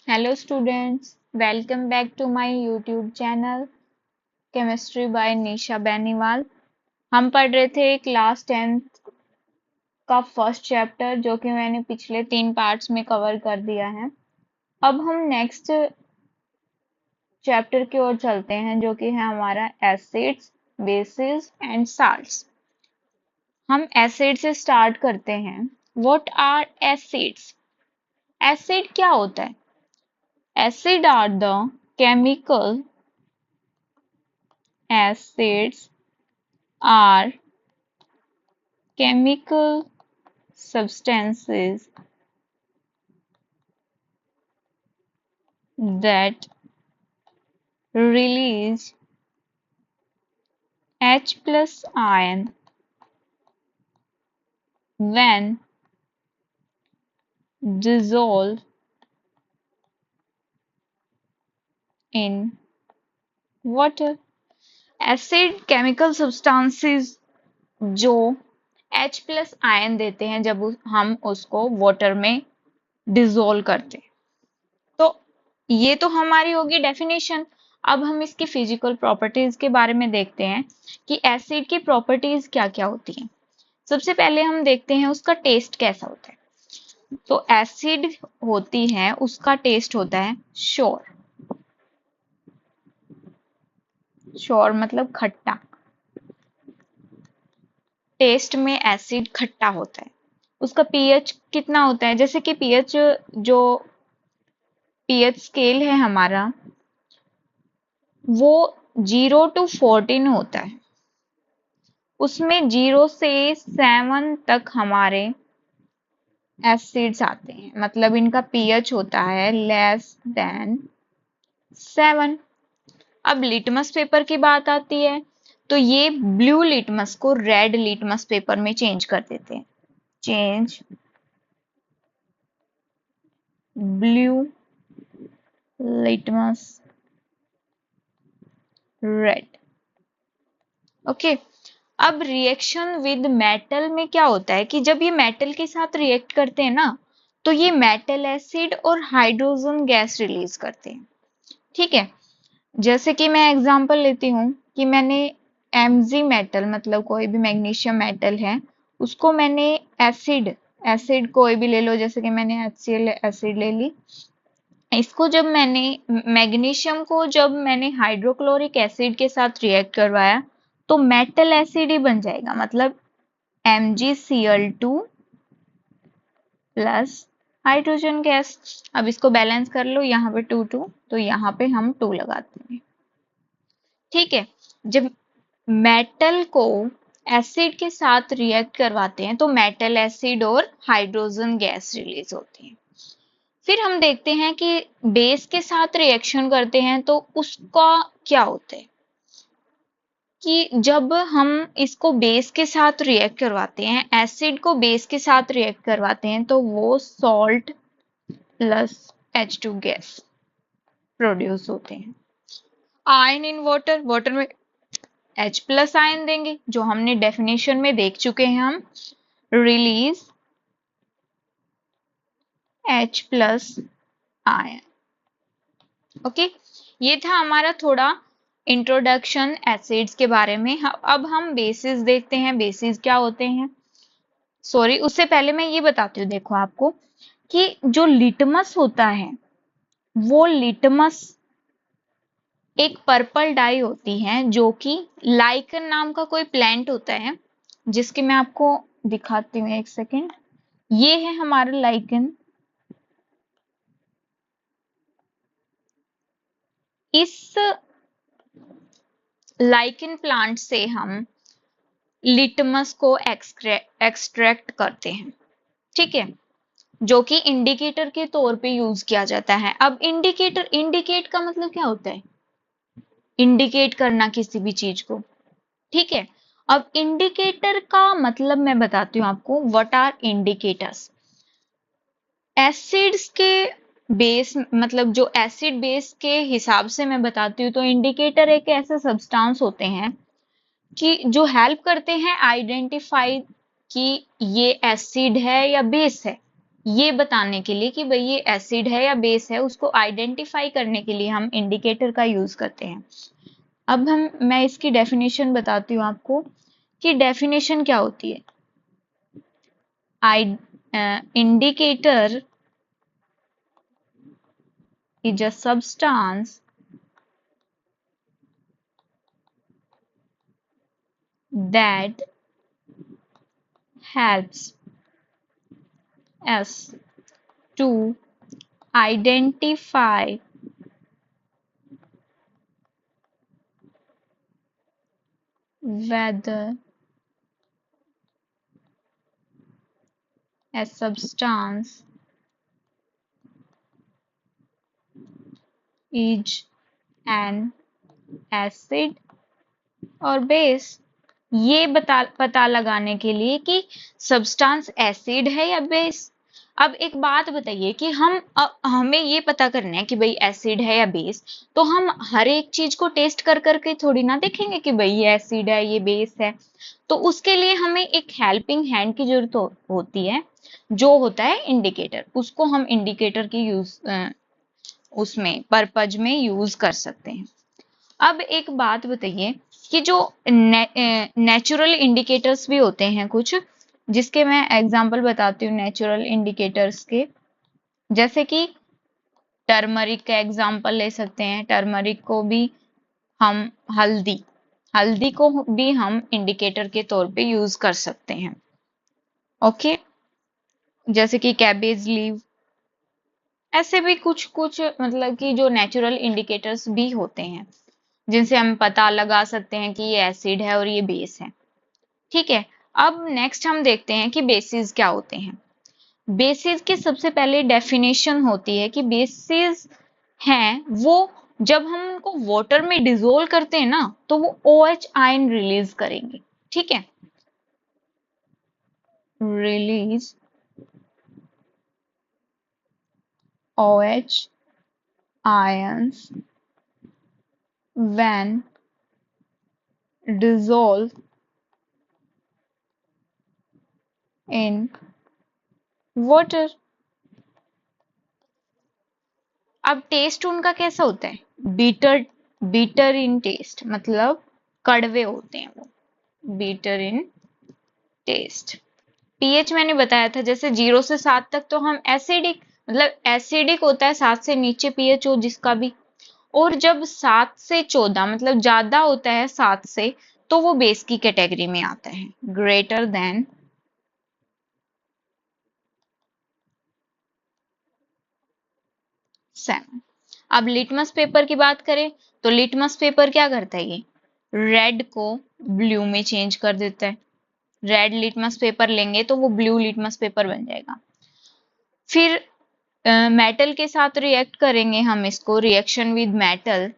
Hello students, welcome back to my YouTube channel Chemistry by निशा बेनीवाल। हम पढ़ रहे थे क्लास 10th का फर्स्ट चैप्टर जो कि मैंने पिछले 3 पार्ट्स में कवर कर दिया है। अब हम नेक्स्ट चैप्टर की ओर चलते हैं जो कि है हमारा एसिड्स, बेसिस एंड साल्ट्स। हम एसिड से स्टार्ट करते हैं। What are acids? एसिड क्या होता है? Acid are the chemical acids are chemical substances that release H plus ion when dissolved in water. Acid chemical substances जो H प्लस आयन देते हैं जब हम उसको वाटर में डिसॉल्व करते हैं। तो ये तो हमारी होगी डेफिनेशन। अब हम इसकी फिजिकल प्रॉपर्टीज के बारे में देखते हैं कि एसिड की प्रॉपर्टीज क्या क्या होती हैं। सबसे पहले हम देखते हैं उसका टेस्ट कैसा होता है। तो एसिड होती है, उसका टेस्ट होता है श्योर। श्योर मतलब खट्टा। टेस्ट में एसिड खट्टा होता है। उसका पीएच कितना होता है? जैसे कि जो पीएच स्केल है हमारा वो 0 to 14 होता है। उसमें 0 से 7 तक हमारे एसिड्स आते हैं, मतलब इनका पीएच होता है लेस देन 7। अब लिटमस पेपर की बात आती है तो ये ब्लू लिटमस को रेड लिटमस पेपर में चेंज कर देते हैं। Change blue litmus red. Okay. अब रिएक्शन विद मेटल में क्या होता है कि जब ये मेटल के साथ रिएक्ट करते हैं ना तो ये मेटल एसिड और हाइड्रोजन गैस रिलीज करते हैं। ठीक है। जैसे कि मैं एग्जांपल लेती हूँ कि मैंने एमजी मेटल मतलब कोई भी मैग्नीशियम मेटल है उसको मैंने एसिड कोई भी ले लो, जैसे कि मैंने HCl एसिड ले ली। इसको जब मैंने मैग्नीशियम को जब मैंने हाइड्रोक्लोरिक एसिड के साथ रिएक्ट करवाया तो मेटल एसिड ही बन जाएगा, मतलब MgCl2 प्लस हाइड्रोजन गैस। अब इसको बैलेंस कर लो, यहाँ पे 2 2 तो यहाँ पे हम 2 लगाते हैं। ठीक है। जब मेटल को एसिड के साथ रिएक्ट करवाते हैं तो मेटल एसिड और हाइड्रोजन गैस रिलीज होती है। फिर हम देखते हैं कि बेस के साथ रिएक्शन करते हैं तो उसका क्या होता है कि जब हम इसको बेस के साथ रिएक्ट करवाते हैं, एसिड को बेस के साथ रिएक्ट करवाते हैं तो वो salt plus H2 gas produce होते हैं। आयन इन वाटर, वाटर में H प्लस आयन देंगे जो हमने डेफिनेशन में देख चुके हैं हम, release H plus ion. Okay. ये था हमारा थोड़ा इंट्रोडक्शन एसिड्स के बारे में। अब हम बेसिस देखते हैं। बेसिस क्या होते हैं? सॉरी, उससे पहले मैं ये बताती हूँ, देखो आपको कि जो लिटमस होता है वो लिटमस एक पर्पल डाई होती है जो कि लाइकन नाम का कोई प्लांट होता है, जिसके मैं आपको दिखाती हूँ, एक सेकेंड। ये है हमारा लाइकन। इस लाइकन प्लांट से हम लिटमस को एक्सट्रैक्ट करते हैं। ठीक है। जो कि इंडिकेटर के तौर पे यूज किया जाता है। अब इंडिकेट का मतलब क्या होता है? इंडिकेट करना किसी भी चीज को। ठीक है। अब इंडिकेटर का मतलब मैं बताती हूँ आपको। What are indicators? एसिड्स के बेस, मतलब जो एसिड बेस के हिसाब से मैं बताती हूँ तो इंडिकेटर एक ऐसे सब्सटेंस होते हैं कि जो हेल्प करते हैं आइडेंटिफाई कि ये एसिड है या बेस है। ये बताने के लिए कि भाई ये एसिड है या बेस है, उसको आइडेंटिफाई करने के लिए हम इंडिकेटर का यूज करते हैं। अब मैं इसकी डेफिनेशन बताती हूँ आपको कि डेफिनेशन क्या होती है। Indicator is a substance that helps us to identify whether a substance is an acid or base। ये पता लगाने के लिए कि सब्सटेंस एसिड है या बेस। अब एक बात बताइए कि हमें ये पता करना है कि भाई एसिड है या बेस, तो हम हर एक चीज को टेस्ट कर करके थोड़ी ना देखेंगे कि भाई ये एसिड है ये बेस है। तो उसके लिए हमें एक हेल्पिंग हैंड की जरूरत होती है, जो होता है इंडिकेटर। उसको हम इंडिकेटर की उसमें पर्पज में यूज कर सकते हैं। अब एक बात बताइए कि जो नेचुरल इंडिकेटर्स भी होते हैं कुछ, जिसके मैं एग्जांपल बताती हूँ नेचुरल इंडिकेटर्स के। जैसे कि टर्मरिक का एग्जांपल ले सकते हैं। टर्मरिक को भी हम हल्दी को भी हम इंडिकेटर के तौर पे यूज कर सकते हैं। ओके, जैसे कि कैबेज लीव, ऐसे भी कुछ कुछ मतलब कि जो नेचुरल इंडिकेटर्स भी होते हैं, जिनसे हम पता लगा सकते हैं कि ये एसिड है और ये बेस है। ठीक है, अब नेक्स्ट हम देखते हैं कि बेसिस क्या होते हैं। बेसिस की सबसे पहले डेफिनेशन होती है कि बेसिस हैं वो जब हम उनको वाटर में डिजोल्व करते हैं ना, तो वो OH आयन रिलीज करेंगे। ठीक है, release OH ions when dissolved in water। अब टेस्ट उनका कैसा होता है? बीटर, बीटर इन टेस्ट, मतलब कड़वे होते हैं वो, बीटर इन टेस्ट। पीएच मैंने बताया था, जैसे 0 से 7 तक तो हम एसिडिक, मतलब एसिडिक होता है, 7 से नीचे पीएच हो जिसका भी। और जब 7 से 14 मतलब ज्यादा होता है 7 से, तो वो बेस की कैटेगरी में आता है, ग्रेटर देन 7। अब लिटमस पेपर की बात करें तो लिटमस पेपर क्या करता है? ये रेड को ब्लू में चेंज कर देता है। रेड लिटमस पेपर लेंगे तो वो ब्लू लिटमस पेपर बन जाएगा। फिर मेटल के साथ रिएक्ट करेंगे हम, इसको रिएक्शन विद मेटल।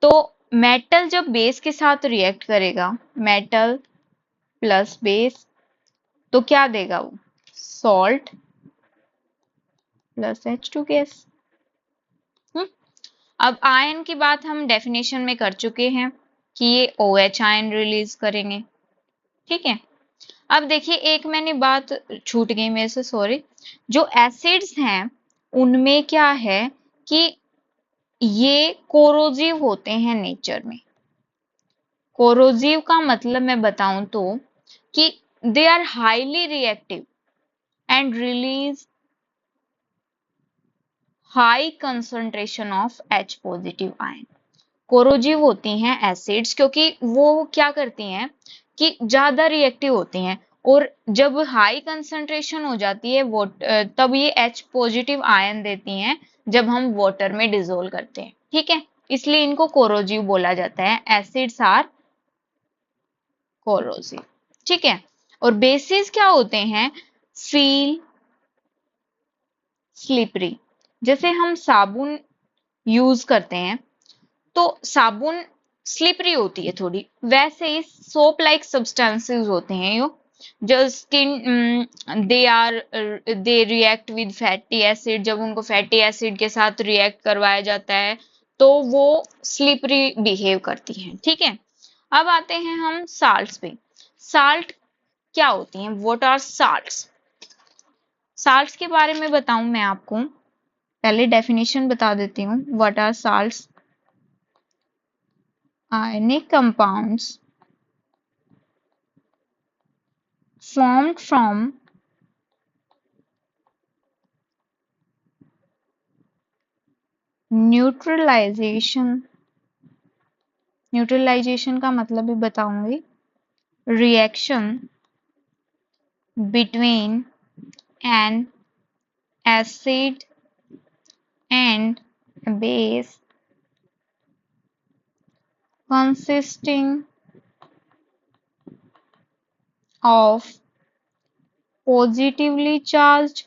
तो मेटल जब बेस के साथ रिएक्ट करेगा, मेटल प्लस बेस, तो क्या देगा वो? Salt plus H2 gas. अब आयन की बात हम डेफिनेशन में कर चुके हैं कि ये OH आयन रिलीज करेंगे। ठीक है, अब देखिए एक मैंने बात छूट गई मेरे से, सॉरी। जो एसिड्स हैं उनमें क्या है कि ये कोरोजिव होते हैं नेचर में। कोरोजिव का मतलब मैं बताऊं तो कि they are highly reactive and release high concentration of H positive ion. Corrosive होती हैं एसिड्स, क्योंकि वो क्या करती हैं कि ज्यादा रिएक्टिव होती हैं, और जब हाई कंसंट्रेशन हो जाती है तब ये H पॉजिटिव आयन देती हैं जब हम वाटर में डिजोल्व करते हैं। ठीक है, इसलिए इनको कोरोजिव बोला जाता है। Acids are corrosive. ठीक है, और बेसिस क्या होते हैं? Feel slippery. जैसे हम साबुन यूज करते हैं तो साबुन स्लिपरी होती है थोड़ी, वैसे ही सोप लाइक सब्सटेंसेस होते हैं यो, जो skin they react with fatty acid. जब उनको फैटी एसिड के साथ रिएक्ट करवाया जाता है तो वो स्लिपरी बिहेव करती हैं। ठीक है, अब आते हैं हम साल्ट्स पे। साल्ट क्या होती हैं? What are salts? साल्ट्स के बारे में बताऊं मैं आपको, पहले डेफिनेशन बता देती हूँ। What are salts? Ionic compounds formed from neutralisation. Neutralisation का मतलब भी बताऊंगी। Reaction between an acid and base consisting of positively charged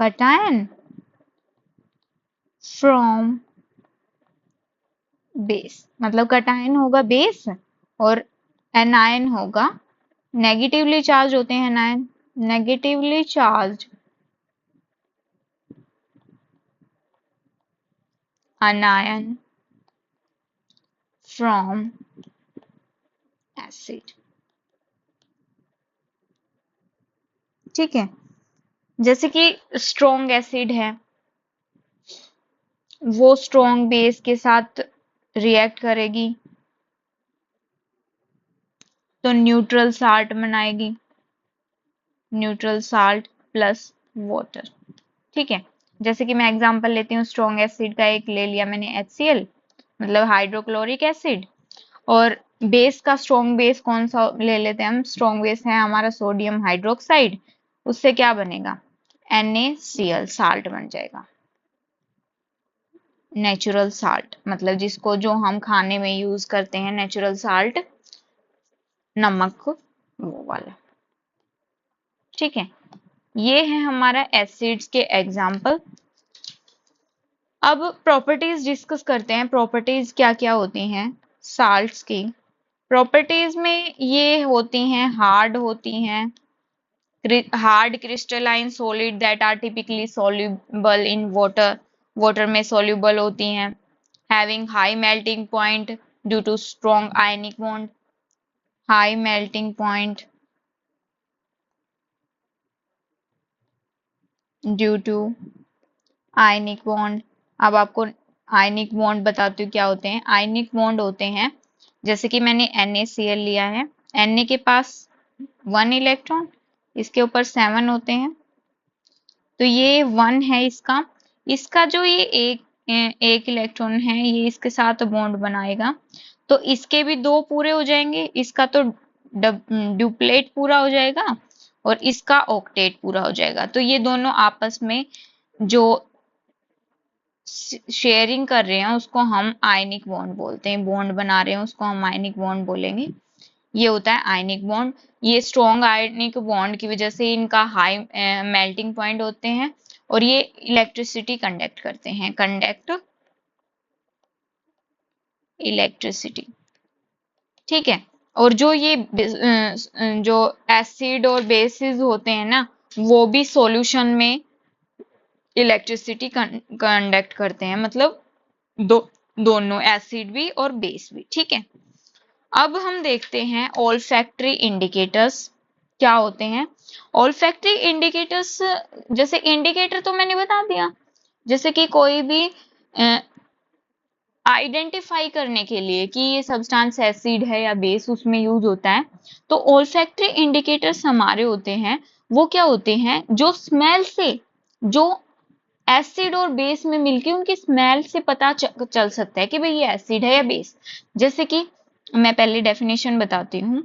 cation from base. मतलब कटायन होगा बेस और एनायन होगा, नेगेटिवली चार्ज होते हैं anion, negatively charge anion from acid। ठीक है, जैसे कि स्ट्रॉन्ग एसिड है, वो स्ट्रॉन्ग बेस के साथ रिएक्ट करेगी तो न्यूट्रल साल्ट बनाएगी, न्यूट्रल साल्ट प्लस वाटर। ठीक है, जैसे कि मैं एग्जांपल लेती हूँ, स्ट्रॉन्ग एसिड का एक ले लिया मैंने HCl, मतलब हाइड्रोक्लोरिक एसिड। और बेस का स्ट्रॉन्ग बेस कौन सा ले लेते हैं हम? स्ट्रॉन्ग बेस है हमारा सोडियम हाइड्रोक्साइड। उससे क्या बनेगा? NaCl, साल्ट बन जाएगा, नेचुरल साल्ट। मतलब जिसको जो हम खाने में यूज करते हैं, नेचुरल साल्ट, नमक वो वाला। ठीक है, ये है हमारा एसिड्स के एग्जाम्पल। अब प्रॉपर्टीज डिस्कस करते हैं। प्रॉपर्टीज क्या क्या होती हैं साल्ट्स की? प्रॉपर्टीज में ये होती हैं, हार्ड होती हैं, hard crystalline solid that are typically soluble in water, water में सॉल्युबल होती हैं, having high melting point due to strong ionic bond, high melting point due to ionic bond. अब आपको आयनिक बॉन्ड बताती हूँ क्या होते हैं। आयनिक बॉन्ड होते हैं, जैसे कि मैंने NaCl लिया है, Na के पास 1 इलेक्ट्रॉन, इसके ऊपर 7 होते हैं, तो ये 1 है इसका। इसका जो ये एक इलेक्ट्रॉन है, ये इसके साथ बॉन्ड बनाएगा, तो इसके भी 2 पूरे हो जाएंगे, इसका तो डुप्लेट पूरा हो जाएगा और इसका ऑक्टेट पूरा हो जाएगा। तो ये दोनों आपस में जो शेयरिंग कर रहे हैं उसको हम आयनिक बॉन्ड बोलते हैं, बॉन्ड बना रहे हैं उसको हम आयनिक बॉन्ड बोलेंगे। ये होता है आयनिक बॉन्ड। ये स्ट्रॉन्ग आयनिक बॉन्ड की वजह से इनका हाई मेल्टिंग पॉइंट होते हैं और ये इलेक्ट्रिसिटी कंडक्ट करते हैं, कंडक्ट इलेक्ट्रिसिटी। ठीक है, और जो ये जो एसिड और बेसिस होते हैं ना, वो भी सॉल्यूशन में इलेक्ट्रिसिटी कंडक्ट करते हैं, मतलब दोनों एसिड भी और बेस भी। ठीक है, अब हम देखते हैं ऑल्फैक्टरी इंडिकेटर्स क्या होते हैं। ऑल्फैक्टरी इंडिकेटर्स, जैसे इंडिकेटर तो मैंने बता दिया, जैसे कि कोई भी आइडेंटिफाई करने के लिए कि ये सब्सटेंस एसिड है या बेस, उसमें यूज होता है। तो ऑल्फैक्टरी इंडिकेटर्स हमारे होते हैं, वो क्या होते हैं? जो स्मेल से, जो एसिड और बेस में मिलके उनकी स्मेल से पता चल सकता है कि भाई ये एसिड है या बेस। जैसे कि मैं पहले डेफिनेशन बताती हूँ।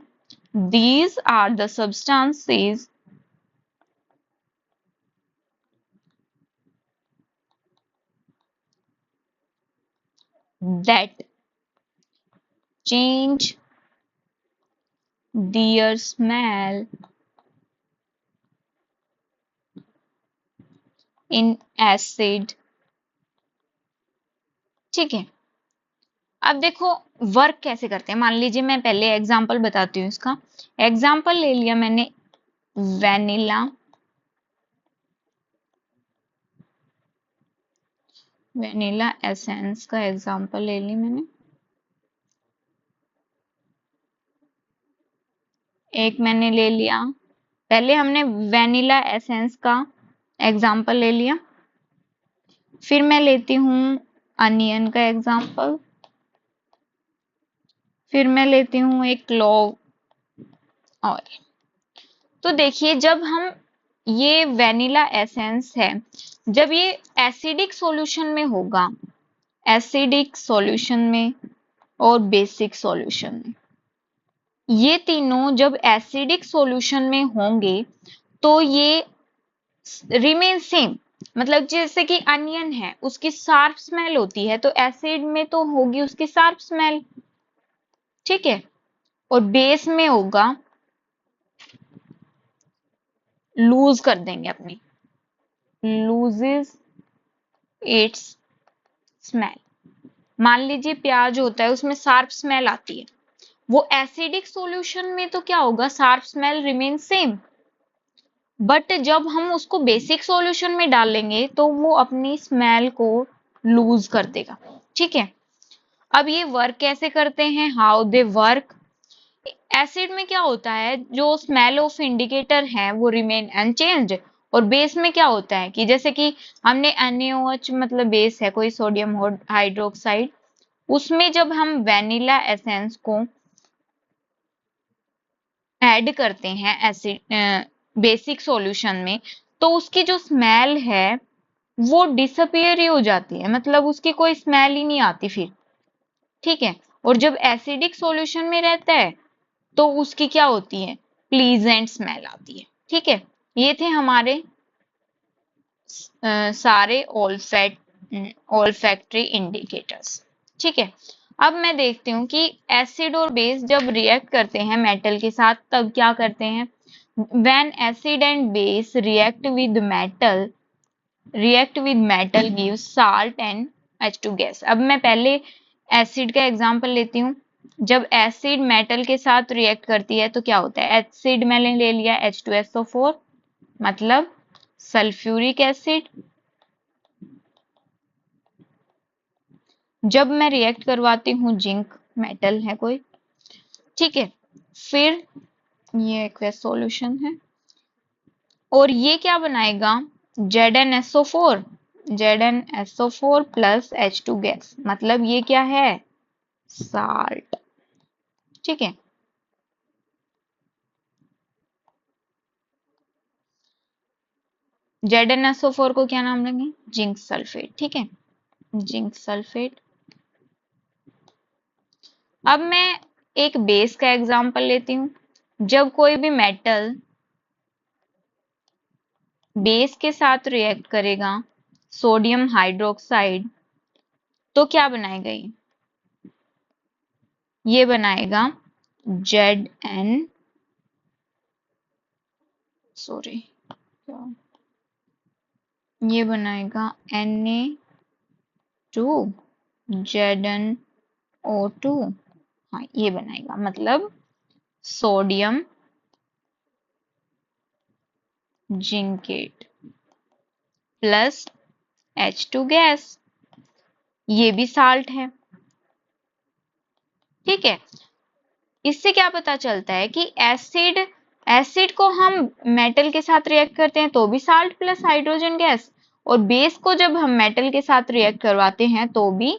These are the substances that change their smell in acid। ठीक है, अब देखो वर्क कैसे करते हैं। मान लीजिए मैं पहले एग्जांपल बताती हूँ इसका। एग्जांपल ले लिया मैंने वेनिला, वेनिला एसेंस का एग्जांपल ले ली मैंने। एक मैंने ले लिया, पहले हमने वेनिला एसेंस का एग्जाम्पल ले लिया, फिर मैं लेती हूँ अनियन का एग्जाम्पल, फिर मैं लेती हूँ एक क्लोव ऑयल। तो देखिए जब हम ये वेनिला एसेंस है, जब ये एसिडिक सॉल्यूशन में होगा, एसिडिक सॉल्यूशन में और बेसिक सॉल्यूशन में, ये तीनों जब एसिडिक सॉल्यूशन में होंगे तो ये रिमेन सेम, मतलब जैसे कि अनियन है उसकी शार्प स्मेल होती है, तो एसिड में तो होगी उसकी शार्प स्मेल, ठीक है, और बेस में होगा, लूज कर देंगे अपनी, लूजेस इट्स स्मेल। मान लीजिए प्याज होता है उसमें शार्प स्मेल आती है, वो एसिडिक सॉल्यूशन में तो क्या होगा, sharp smell remain same, but जब हम उसको बेसिक सॉल्यूशन में डालेंगे तो वो अपनी स्मेल को लूज कर देगा, ठीक है। अब ये वर्क कैसे करते हैं, हाउ दे वर्क। एसिड में क्या होता है, जो स्मेल ऑफ इंडिकेटर है वो रिमेन अनचेंज्ड, और बेस में क्या होता है कि जैसे कि हमने NaOH मतलब बेस है कोई सोडियम हाइड्रोक्साइड, उसमें जब हम वेनिला एसेंस को ऐड करते हैं एसिड बेसिक सॉल्यूशन में, तो उसकी जो स्मेल है वो डिसअपियर ही हो जाती है, मतलब उसकी कोई स्मेल ही नहीं आती फिर, ठीक है। और जब एसिडिक सॉल्यूशन में रहता है तो उसकी क्या होती है, प्लीजेंट स्मेल आती है, ठीक है। ये थे हमारे सारे ऑल्फैक्टरी इंडिकेटर्स, ठीक है। अब मैं देखती हूँ कि एसिड और बेस जब रिएक्ट करते हैं मेटल के साथ तब क्या करते हैं, when acid and base react with metal gives salt and H2 gas. अब मैं पहले एसिड का एग्जांपल लेती हूँ, जब एसिड मेटल के साथ रिएक्ट करती है तो क्या होता है, एसिड मैंने ले लिया H2SO4 मतलब सल्फ्यूरिक एसिड, जब मैं रिएक्ट करवाती हूँ जिंक मेटल है कोई, ठीक है, फिर ये एक्वस सॉल्यूशन है और ये क्या बनाएगा, ZnSO4 प्लस H2 गैस, मतलब ये क्या है, साल्ट, ठीक है। ZnSO4 को क्या नाम देंगे, जिंक सल्फेट, ठीक है, जिंक सल्फेट। अब मैं एक बेस का एग्जांपल लेती हूँ, जब कोई भी मेटल बेस के साथ रिएक्ट करेगा, सोडियम हाइड्रोक्साइड, तो क्या बनाएगा ये बनाएगा Zn, सॉरी ये बनाएगा Na2 ZnO2, हाँ ये बनाएगा, मतलब sodium zincate plus H2 gas, ये भी साल्ट है, ठीक है। इससे क्या पता चलता है कि एसिड को हम मेटल के साथ रिएक्ट करते हैं तो भी साल्ट प्लस हाइड्रोजन गैस, और बेस को जब हम मेटल के साथ रिएक्ट करवाते हैं तो भी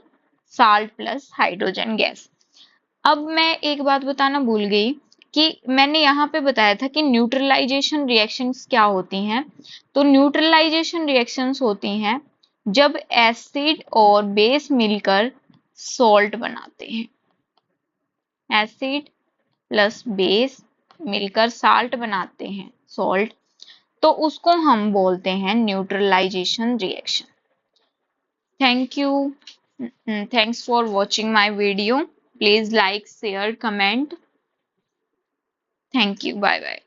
साल्ट प्लस हाइड्रोजन गैस। अब मैं एक बात बताना भूल गई कि मैंने यहाँ पे बताया था कि न्यूट्रलाइजेशन रिएक्शंस क्या होती हैं, तो न्यूट्रलाइजेशन रिएक्शंस होती हैं जब एसिड और बेस मिलकर सॉल्ट बनाते हैं, एसिड प्लस बेस मिलकर साल्ट बनाते हैं, सॉल्ट, तो उसको हम बोलते हैं neutralisation reaction. Thank you, thanks for watching my video, please like share comment, thank you, bye bye.